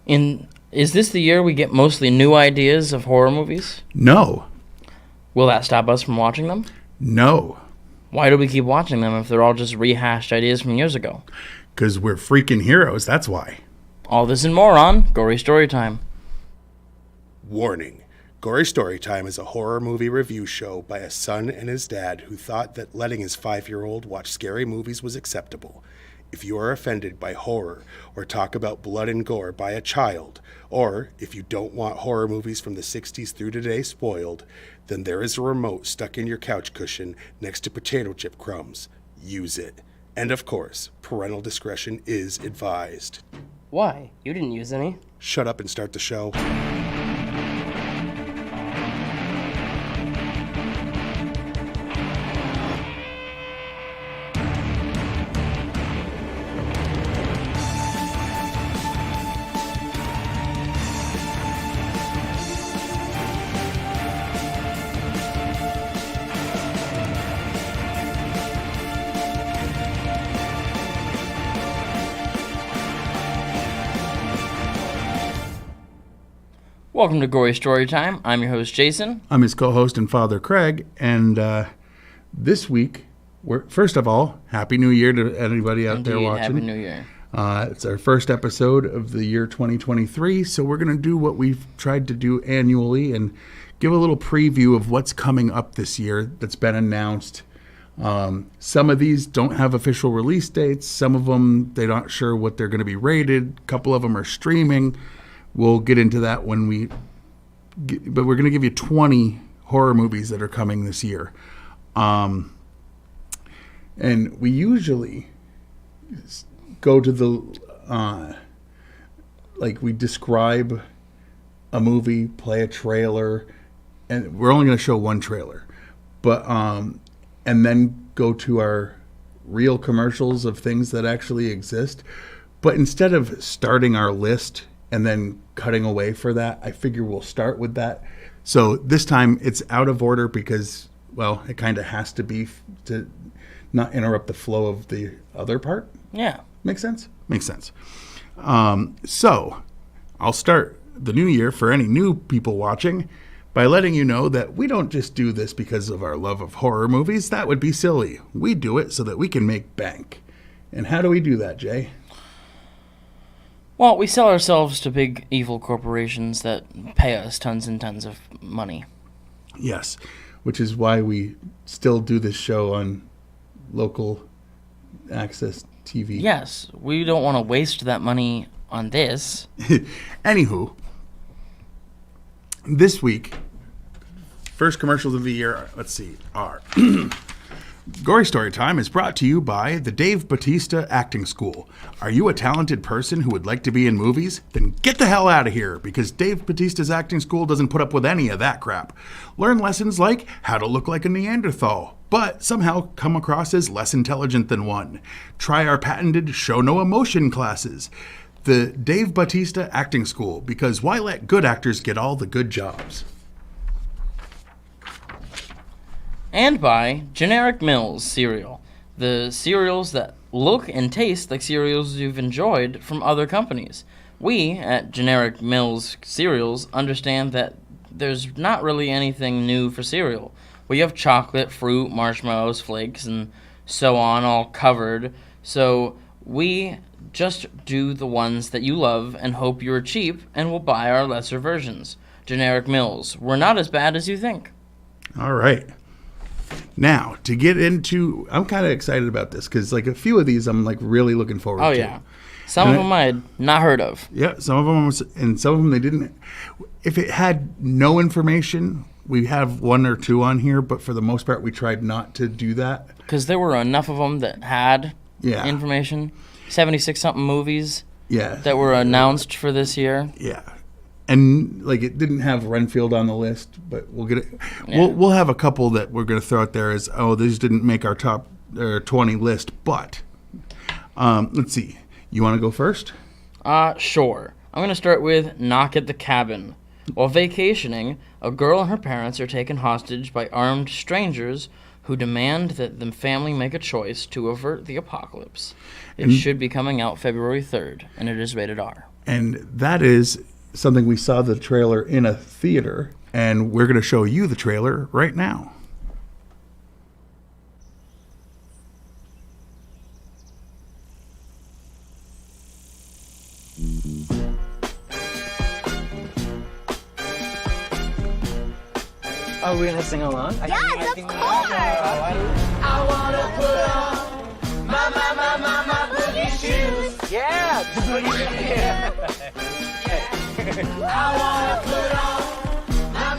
Is this the year we get mostly new ideas of horror movies? No. Will that stop us from watching them? No. Why do we keep watching them if they're all just rehashed ideas from years ago? Because we're freaking heroes, that's why. All this and more on Gory Storytime. Warning. Gory Storytime is a horror movie review show by a son and his dad who thought that letting his 5-year-old watch scary movies was acceptable. If you are offended by horror or talk about blood and gore by a child, or if you don't want horror movies from the 60s through today spoiled, then there is a remote stuck in your couch cushion next to potato chip crumbs. Use it. And of course, parental discretion is advised. Why? You didn't use any. Shut up and start the show. Welcome to Gory Storytime. I'm your host, Jason. I'm his co-host and father, Craig, and this week, first of all, Happy New Year to anybody out there watching. Happy New Year. It's our first episode of the year 2023, so we're going to do what we've tried to do annually and give a little preview of what's coming up this year that's been announced. Some of these don't have official release dates. Some of them, they're not sure what they're going to be rated. A couple of them are streaming. We'll get into that but we're going to give you 20 horror movies that are coming this year. And we usually go to the, we describe a movie, play a trailer, and we're only going to show one trailer. But, and then go to our real commercials of things that actually exist. But instead of starting our list and then cutting away for that, I figure we'll start with that. So this time it's out of order because, well, it kind of has to be to not interrupt the flow of the other part. Yeah. Makes sense? Makes sense. So I'll start the new year for any new people watching by letting you know that we don't just do this because of our love of horror movies. That would be silly. We do it so that we can make bank. And how do we do that, Jay? Well, we sell ourselves to big evil corporations that pay us tons and tons of money. Yes, which is why we still do this show on local access TV. Yes, we don't want to waste that money on this. Anywho, this week, first commercials of the year, are... Gory Storytime is brought to you by the Dave Bautista Acting School. Are you a talented person who would like to be in movies? Then get the hell out of here, because Dave Bautista's Acting School doesn't put up with any of that crap. Learn lessons like how to look like a Neanderthal, but somehow come across as less intelligent than one. Try our patented Show No Emotion classes. The Dave Bautista Acting School, because why let good actors get all the good jobs? And by Generic Mills cereal, the cereals that look and taste like cereals you've enjoyed from other companies. We, at Generic Mills Cereals, understand that there's not really anything new for cereal. We have chocolate, fruit, marshmallows, flakes, and so on all covered, so we just do the ones that you love and hope you're cheap and will buy our lesser versions. Generic Mills, we're not as bad as you think. All right. Now, to get into, I'm kind of excited about this because, a few of these I'm, really looking forward to. Oh, yeah. Some of them I had not heard of. Yeah, some of them they didn't. If it had no information, we have one or two on here, but for the most part, we tried not to do that. Because there were enough of them that had information. 76-something movies that were announced for this year. Yeah. And it didn't have Renfield on the list, but we'll get it. Yeah. We'll have a couple that we're going to throw out there as, these didn't make our top 20 list. But let's see. You want to go first? Sure. I'm going to start with Knock at the Cabin. While vacationing, a girl and her parents are taken hostage by armed strangers who demand that the family make a choice to avert the apocalypse. It should be coming out February 3rd, and it is rated R. And that is something we saw the trailer in a theater, and we're going to show you the trailer right now. Are we gonna sing along? Yes, of course! I wanna put on my boogie shoes. Yeah! I wanna put on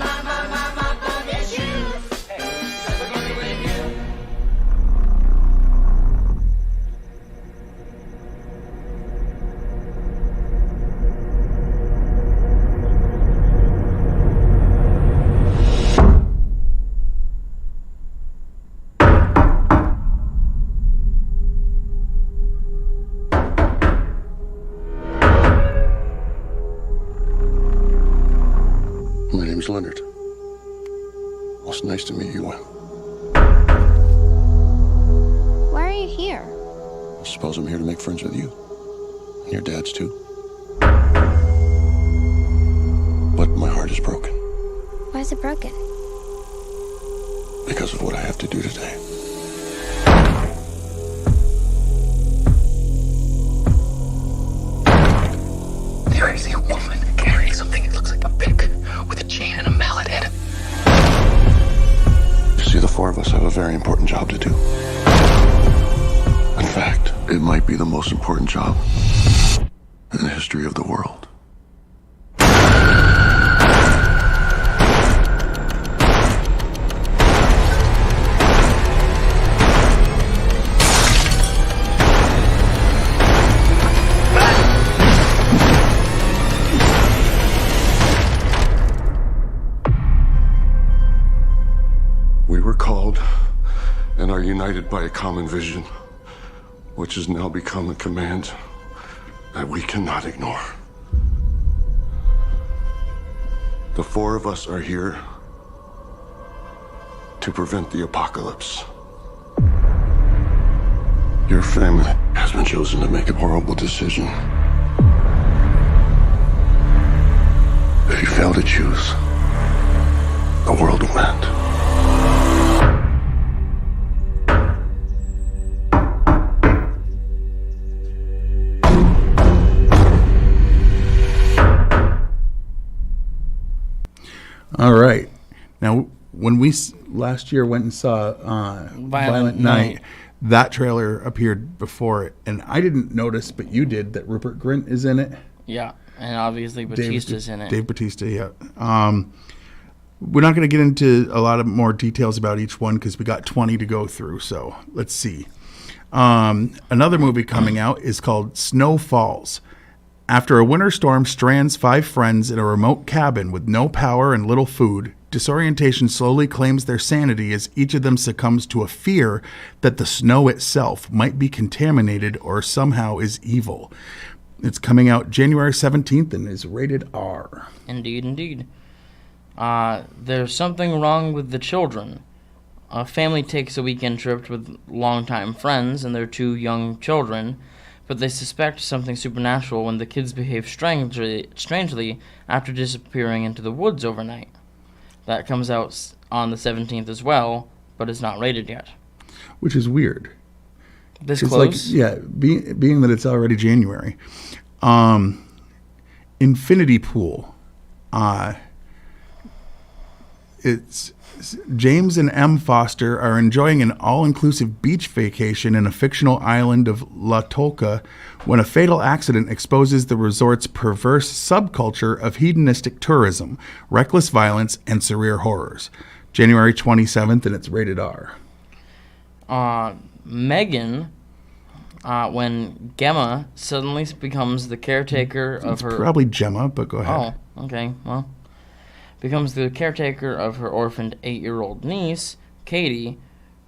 my boogie shoes. Boogie with you. My name's Leonard. Well, it's nice to meet you, Wen. Why are you here? I suppose I'm here to make friends with you. And your dad's too. But my heart is broken Why is it broken? because of what I have to do today. There is a woman carrying something that looks like a pick with a chain and a mallet in it. You see, the four of us have a very important job to do. In fact, it might be the most important job in the history of the world. We were called and are united by a common vision, which has now become a command that we cannot ignore. The four of us are here to prevent the apocalypse. Your family has been chosen to make a horrible decision. If you fail to choose, the world will end. All right. Now, when we last year went and saw Violent Night, that trailer appeared before it, and I didn't notice, but you did, that Rupert Grint is in it. Yeah, and obviously Batista's in it. Dave Batista, yeah. We're not going to get into a lot of more details about each one because we got 20 to go through, so let's see. Another movie coming out is called Snow Falls. After a winter storm strands 5 friends in a remote cabin with no power and little food, disorientation slowly claims their sanity as each of them succumbs to a fear that the snow itself might be contaminated or somehow is evil. It's coming out January 17th and is rated R. Indeed, indeed. There's something wrong with the children. A family takes a weekend trip with longtime friends and their 2 young children, but they suspect something supernatural when the kids behave strangely after disappearing into the woods overnight. That comes out on the 17th as well, but it's not rated yet. Which is weird. This It's close? like, yeah, being that it's already January. Infinity Pool. It's James and M. Foster are enjoying an all-inclusive beach vacation in a fictional island of La Tolca when a fatal accident exposes the resort's perverse subculture of hedonistic tourism, reckless violence, and surreal horrors. January 27th, and it's rated R. Megan, when Gemma suddenly becomes the caretaker of It's her... probably Gemma, but go ahead. Oh, okay, well... becomes the caretaker of her orphaned 8-year-old niece, Katie.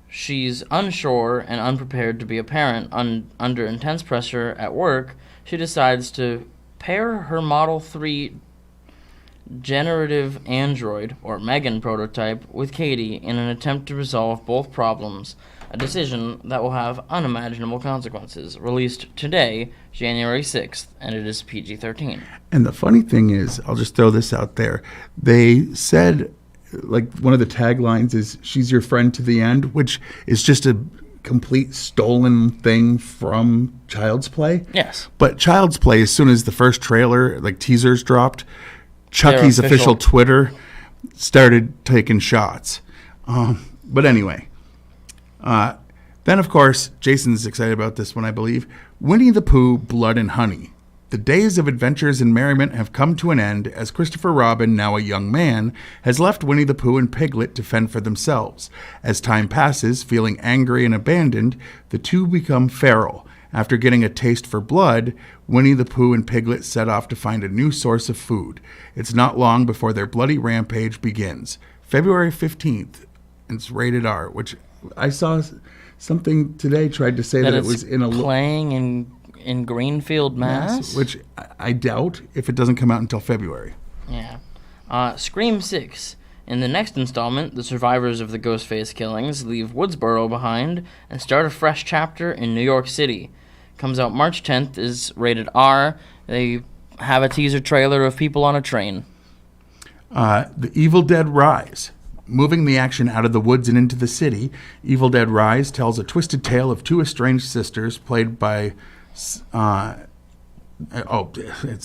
She's unsure and unprepared to be a parent. Under intense pressure at work, she decides to pair her Model 3 generative android, or Megan prototype, with Katie in an attempt to resolve both problems a decision that will have unimaginable consequences. Released today, January 6th, and it is PG-13. And the funny thing is, I'll just throw this out there. They said, like, one of the taglines is, "She's your friend to the end," which is just a complete stolen thing from Child's Play. Yes. But Child's Play, as soon as the first trailer, like teasers dropped, Chucky's official Twitter started taking shots. But anyway, then of course, Jason's excited about this one, I believe. Winnie the Pooh, Blood and Honey. The days of adventures and merriment have come to an end as Christopher Robin, now a young man, has left Winnie the Pooh and Piglet to fend for themselves. As time passes, feeling angry and abandoned, the two become feral. After getting a taste for blood, Winnie the Pooh and Piglet set off to find a new source of food. It's not long before their bloody rampage begins. February 15th, and it's rated R, which I saw something today tried to say that it was in a playing in Greenfield, Mass, which I doubt if it doesn't come out until February. Yeah. Scream 6. In the next installment, the survivors of the Ghostface killings leave Woodsboro behind and start a fresh chapter in New York City. Comes out March 10th, is rated R. They have a teaser trailer of people on a train. The Evil Dead Rise. Moving the action out of the woods and into the city, Evil Dead Rise tells a twisted tale of two estranged sisters played by... it's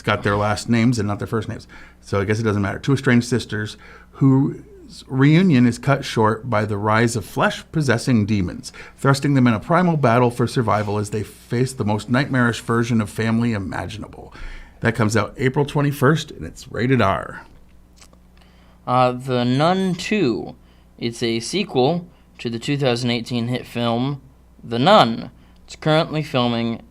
got their last names and not their first names, so I guess it doesn't matter. Two estranged sisters whose reunion is cut short by the rise of flesh-possessing demons, thrusting them in a primal battle for survival as they face the most nightmarish version of family imaginable. That comes out April 21st, and it's rated R. The Nun 2. It's a sequel to the 2018 hit film The Nun. It's currently filming.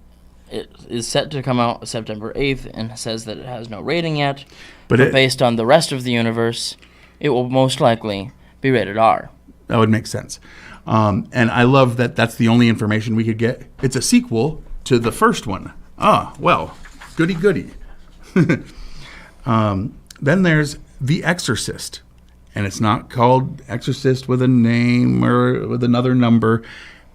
It is set to come out September 8th and says that it has no rating yet. But based on the rest of the universe, it will most likely be rated R. That would make sense. And I love that that's the only information we could get. It's a sequel to the first one. Well, goody goody. Then there's The Exorcist. And it's not called Exorcist with a name or with another number,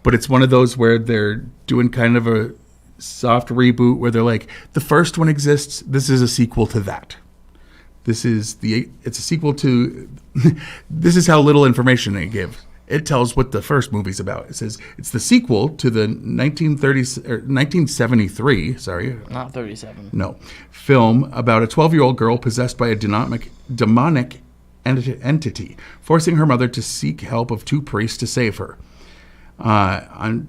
but it's one of those where they're doing kind of a soft reboot where they're like, the first one exists, this is a sequel to that. It's a sequel to, this is how little information they give. It tells what the first movie's about. It says it's the sequel to the 1973, Not 37. No, film about a 12-year-old girl possessed by a demonic entity, forcing her mother to seek help of two priests to save her. On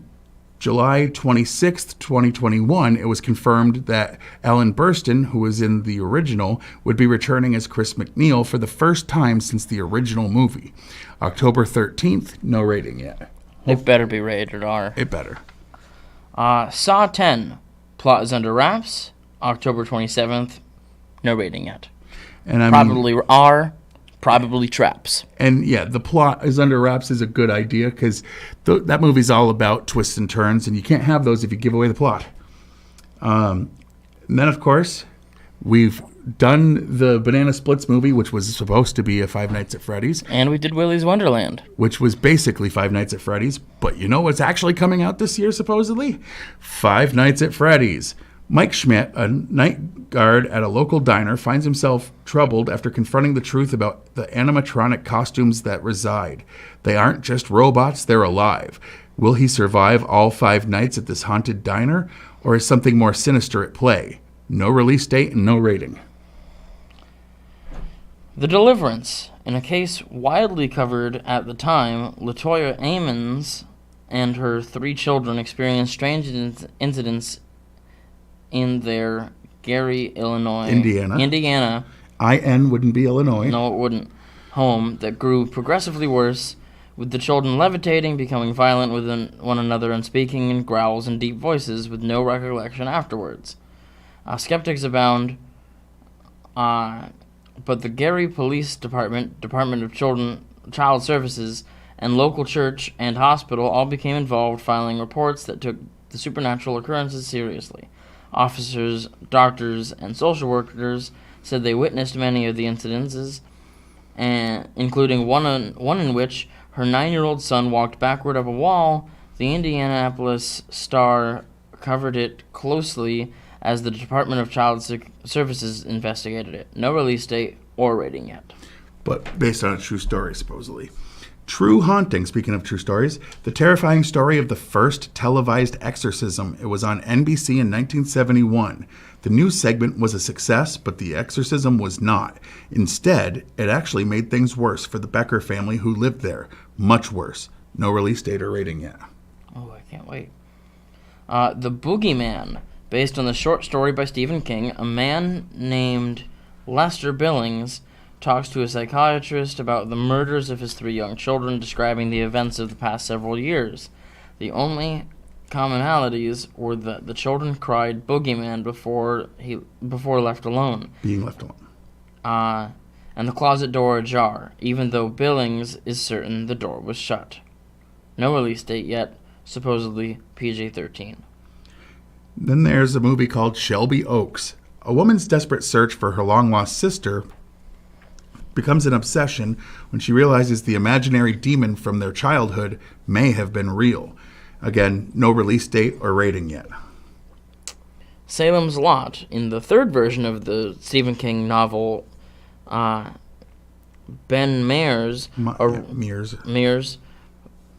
July 26th, 2021, it was confirmed that Ellen Burstyn, who was in the original, would be returning as Chris McNeil for the first time since the original movie. October 13th, no rating yet. It better be rated R. It better. Saw 10. Plot is under wraps. October 27th, no rating yet. And probably R. Probably traps. And yeah, the plot is under wraps is a good idea because that movie's all about twists and turns, and you can't have those if you give away the plot. And then, of course, we've done the Banana Splits movie, which was supposed to be a Five Nights at Freddy's. And we did Willy's Wonderland. Which was basically Five Nights at Freddy's. But you know what's actually coming out this year, supposedly? Five Nights at Freddy's. Mike Schmidt, a night guard at a local diner, finds himself troubled after confronting the truth about the animatronic costumes that reside. They aren't just robots, they're alive. Will he survive all 5 nights at this haunted diner, or is something more sinister at play? No release date and no rating. The Deliverance. In a case widely covered at the time, Latoya Ammons and her 3 children experienced strange incidents in their Gary, Indiana. IN wouldn't be Illinois. No, it wouldn't. Home that grew progressively worse, with the children levitating, becoming violent with one another, and speaking in growls and deep voices with no recollection afterwards. Skeptics abound, but the Gary Police Department, Department of Child Services, and local church and hospital all became involved, filing reports that took the supernatural occurrences seriously. Officers, doctors, and social workers said they witnessed many of the incidences, including one in which her 9-year-old son walked backward up a wall The Indianapolis Star covered it closely as the Department of Child Services investigated it. No release date or rating yet. But based on a true story, supposedly. True Haunting, speaking of true stories, the terrifying story of the first televised exorcism. It was on NBC in 1971. The news segment was a success, but the exorcism was not. Instead, it actually made things worse for the Becker family who lived there. Much worse. No release date or rating yet. Oh, I can't wait. The Boogeyman, based on the short story by Stephen King, a man named Lester Billings talks to a psychiatrist about the murders of his 3 young children, describing the events of the past several years. The only commonalities were that the children cried boogeyman before left alone. Being left alone. And the closet door ajar, even though Billings is certain the door was shut. No release date yet, supposedly PG-13. Then there's a movie called Shelby Oaks. A woman's desperate search for her long-lost sister becomes an obsession when she realizes the imaginary demon from their childhood may have been real. Again, no release date or rating yet. Salem's Lot, in the 3rd version of the Stephen King novel, Ben Mears,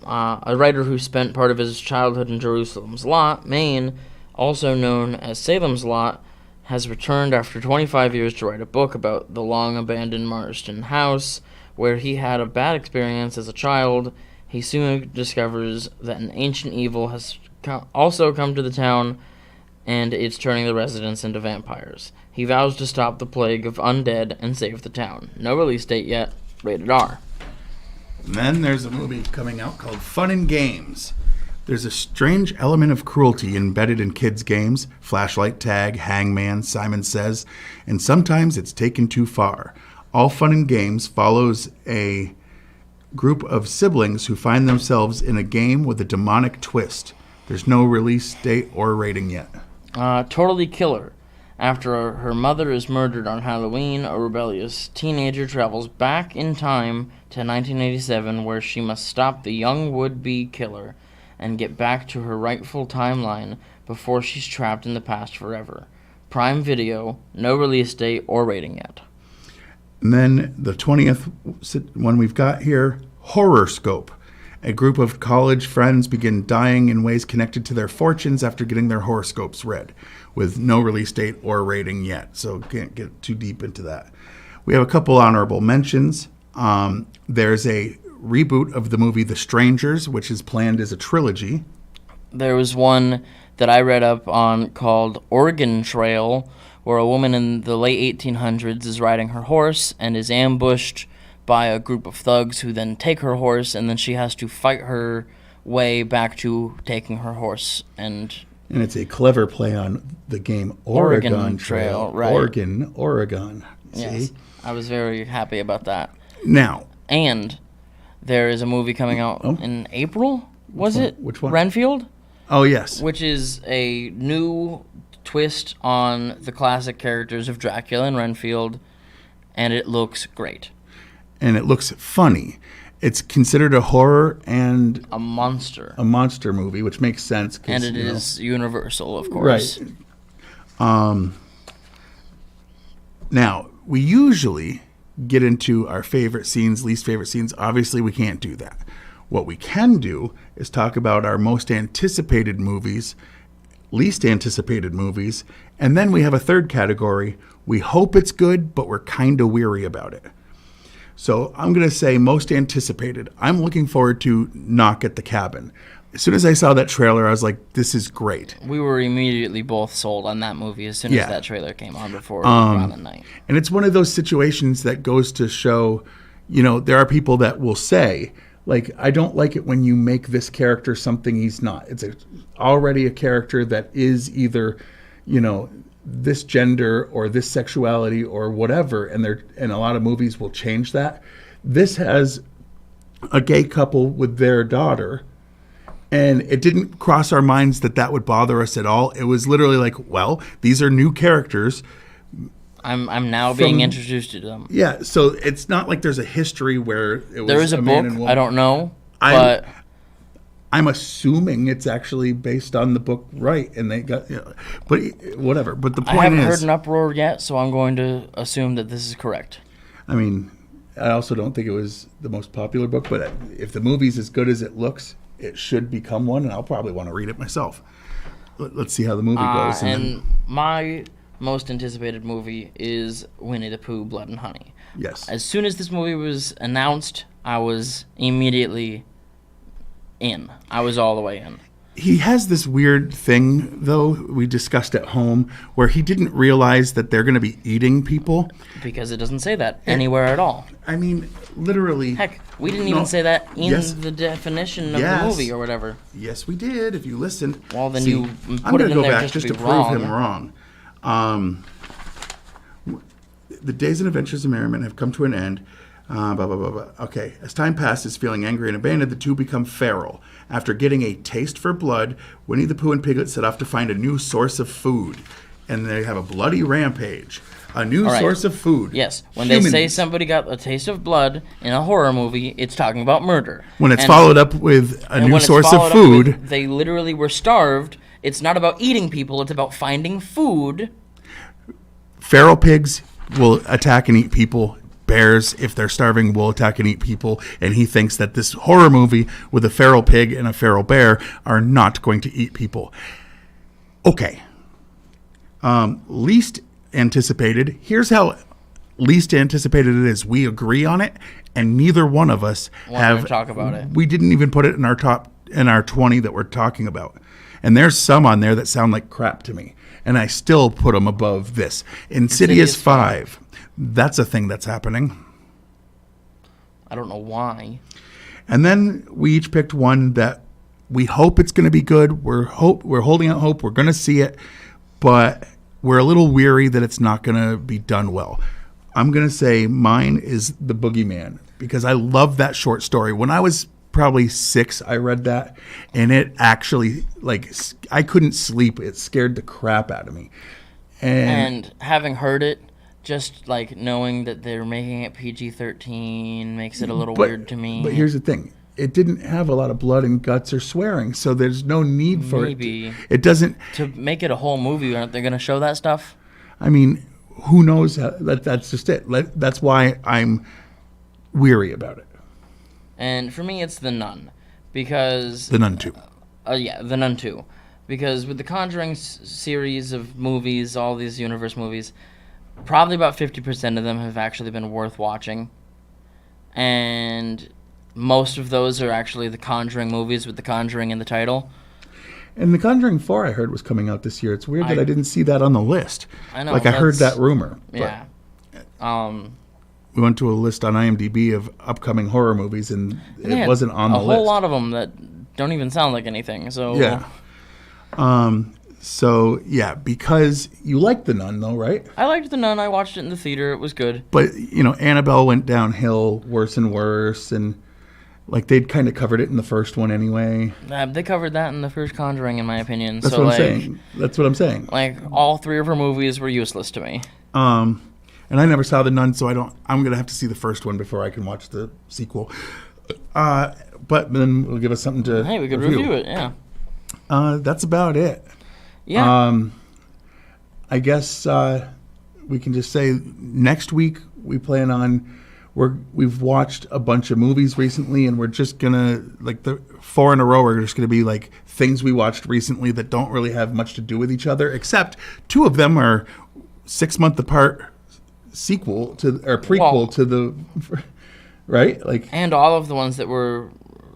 a writer who spent part of his childhood in Jerusalem's Lot, Maine, also known as Salem's Lot, has returned after 25 years to write a book about the long-abandoned Marston house, where he had a bad experience as a child. He soon discovers that an ancient evil has also come to the town, and it's turning the residents into vampires. He vows to stop the plague of undead and save the town. No release date yet, rated R. And then there's a movie coming out called Fun and Games. There's a strange element of cruelty embedded in kids' games, flashlight tag, hangman, Simon Says, and sometimes it's taken too far. All Fun and Games follows a group of siblings who find themselves in a game with a demonic twist. There's no release date or rating yet. Totally Killer. After her mother is murdered on Halloween, a rebellious teenager travels back in time to 1987, where she must stop the young would-be killer and get back to her rightful timeline before she's trapped in the past forever. Prime Video, no release date or rating yet. And then the 20th one we've got here, Horoscope. A group of college friends begin dying in ways connected to their fortunes after getting their horoscopes read, with no release date or rating yet, so can't get too deep into that. We have a couple honorable mentions. There's a reboot of the movie The Strangers, which is planned as a trilogy. There was one that I read up on called Oregon Trail, where a woman in the late 1800s is riding her horse and is ambushed by a group of thugs who then take her horse, and then she has to fight her way back to taking her horse. And it's a clever play on the game Oregon Trail. Right. Oregon. See? Yes, I was very happy about that. Now. And there is a movie coming out in April, was it? Which one? Renfield? Oh, yes. Which is a new twist on the classic characters of Dracula and Renfield, and it looks great. And it looks funny. It's considered a horror and a monster movie, which makes sense. And it is Universal, of course. Right. Now, we usually get into our favorite scenes, least favorite scenes. Obviously, we can't do that. What we can do is talk about our most anticipated movies, least anticipated movies, and then we have a third category. We hope it's good, but we're kind of weary about it. So I'm going to say most anticipated. I'm looking forward to Knock at the Cabin. As soon as I saw that trailer, I was like, this is great. We were immediately both sold on that movie as soon as that trailer came on before around the night. And it's one of those situations that goes to show, there are people that will say, like, I don't like it when you make this character something he's not. It's already a character that is either, this gender or this sexuality or whatever, and a lot of movies will change that. This has a gay couple with their daughter, and it didn't cross our minds that would bother us at all. It was literally like, well, these are new characters. I'm now being introduced to them. Yeah, so it's not like there's a history where it was there is a man book. and woman. I don't know, but I'm assuming it's actually based on the book, right? And they got, but whatever. But the I point haven't is, heard an uproar yet, so I'm going to assume that this is correct. I mean, I also don't think it was the most popular book, but if the movie's as good as it looks, it should become one, and I'll probably want to read it myself. Let's see how the movie goes. And my most anticipated movie is Winnie the Pooh, Blood and Honey. Yes. As soon as this movie was announced, I was immediately in. I was all the way in. He has this weird thing, though, we discussed at home, where he didn't realize that they're going to be eating people. Because it doesn't say that anywhere at all. I mean, literally. Heck, we didn't even say that in Yes. the definition of Yes. the movie or whatever. Yes, we did, if you listened. Well, then See, you I'm put it gonna in go there back just to be prove wrong. him wrong. The days and adventures of merriment have come to an end. Blah, blah, blah, blah. Okay. As time passes, feeling angry and abandoned, the two become feral. After getting a taste for blood, Winnie the Pooh and Piglet set off to find a new source of food. And they have a bloody rampage. A new All right. source of food. Yes, when Humans. they say somebody got a taste of blood in a horror movie, it's talking about murder. When it's And- followed up with a and new when it's source of followed up food. with, they literally were starved. It's not about eating people, it's about finding food. Feral pigs will attack and eat people. Bears, if they're starving, will attack and eat people. And he thinks that this horror movie with a feral pig and a feral bear are not going to eat people. Okay. Least anticipated. Here's how least anticipated it is. We agree on it, and neither one of us Wanted to talk about it. We didn't even put it in our 20 that we're talking about. And there's some on there that sound like crap to me. And I still put them above this. Insidious 5. That's a thing that's happening. I don't know why. And then we each picked one that we hope it's going to be good. We're holding out hope. We're going to see it. But we're a little weary that it's not going to be done well. I'm going to say mine is The Boogeyman because I love that short story. When I was probably 6, I read that, and it actually, I couldn't sleep. It scared the crap out of me. And having heard it, just like knowing that they're making it PG-13 makes it a little weird to me. But here's the thing. It didn't have a lot of blood and guts or swearing, so there's no need for Maybe. it. It doesn't. To make it a whole movie, aren't they going to show that stuff? I mean, who knows? That's just it. That's why I'm weary about it. And for me, it's The Nun. Because... The Nun 2. Yeah, The Nun 2. Because with the Conjuring series of movies, all these universe movies, probably about 50% of them have actually been worth watching. And most of those are actually the Conjuring movies with the Conjuring in the title. And The Conjuring 4, I heard, was coming out this year. It's weird that I didn't see that on the list. I know. I heard that rumor. Yeah. We went to a list on IMDb of upcoming horror movies, and it wasn't on the list. A whole lot of them that don't even sound like anything. So yeah. So, yeah, because you liked The Nun, though, right? I liked The Nun. I watched it in the theater. It was good. But, Annabelle went downhill worse and worse, and, they'd kind of covered it in the first one anyway. They covered that in the first Conjuring, in my opinion. That's what I'm saying. That's what I'm saying. All 3 of her movies were useless to me. And I never saw The Nun, so I'm going to have to see the first one before I can watch the sequel. But then it'll give us something to Hey, we could review it, yeah. That's about it. Yeah. I guess we can just say next week we plan on we've watched a bunch of movies recently, and we're just gonna the 4 in a row are just gonna be things we watched recently that don't really have much to do with each other, except 2 of them are 6-month apart prequel to the right and all of the ones that we're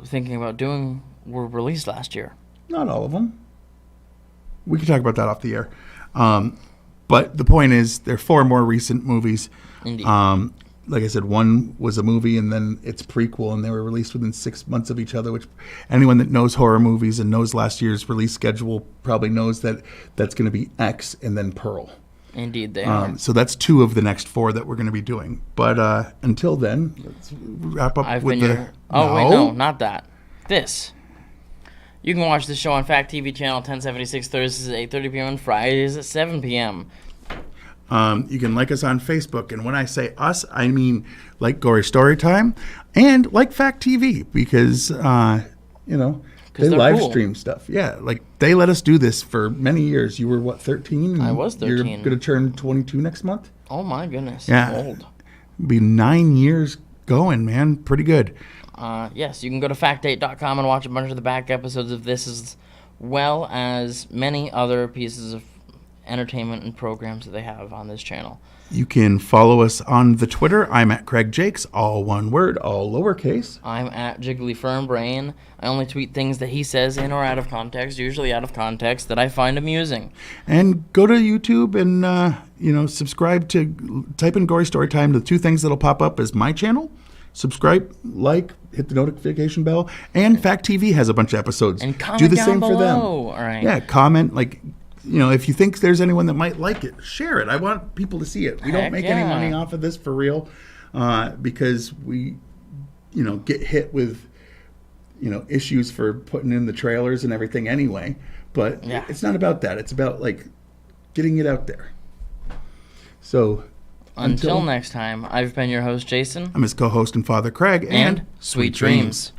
thinking about doing were released last year. Not all of them. We can talk about that off the air. But the point is, there are 4 more recent movies. Indeed. Like I said, one was a movie, and then it's prequel, and they were released within 6 months of each other, which anyone that knows horror movies and knows last year's release schedule probably knows that that's going to be X and then Pearl. Indeed, they are. So that's 2 of the next 4 that we're going to be doing. But until then, let's wrap up with the... Wait, no, not that. This. You can watch the show on Fact TV channel 1076 Thursdays at 8:30 p.m. and Fridays at 7 p.m. You can like us on Facebook, and when I say us, I mean like Gory Storytime and like Fact TV, because They they're live cool. stream stuff. Yeah, like they let us do this for many years. You were what, 13? I was 13. You're going to turn 22 next month? Oh my goodness. Yeah. I'm old. Be 9 years going, man. Pretty good. Yes, you can go to factdate.com and watch a bunch of the back episodes of this, as well as many other pieces of entertainment and programs that they have on this channel. You can follow us on the Twitter. I'm at Craig Jakes, all one word, all lowercase. I'm at Jiggly Fernbrain. I only tweet things that he says in or out of context, usually out of context, that I find amusing. And go to YouTube and subscribe to type in Gory Storytime. The two things that'll pop up is my channel. Subscribe, like, hit the notification bell, and Fact TV has a bunch of episodes. And comment Do the down same for them. below. All right. Yeah, comment if you think there's anyone that might like it, share it. I want people to see it. We don't Heck make any yeah. money off of this for real, because we, get hit with, issues for putting in the trailers and everything anyway. But Yeah. it's not about that. It's about getting it out there. So Until next time, I've been your host, Jason. I'm his co-host and father, Craig, And sweet dreams.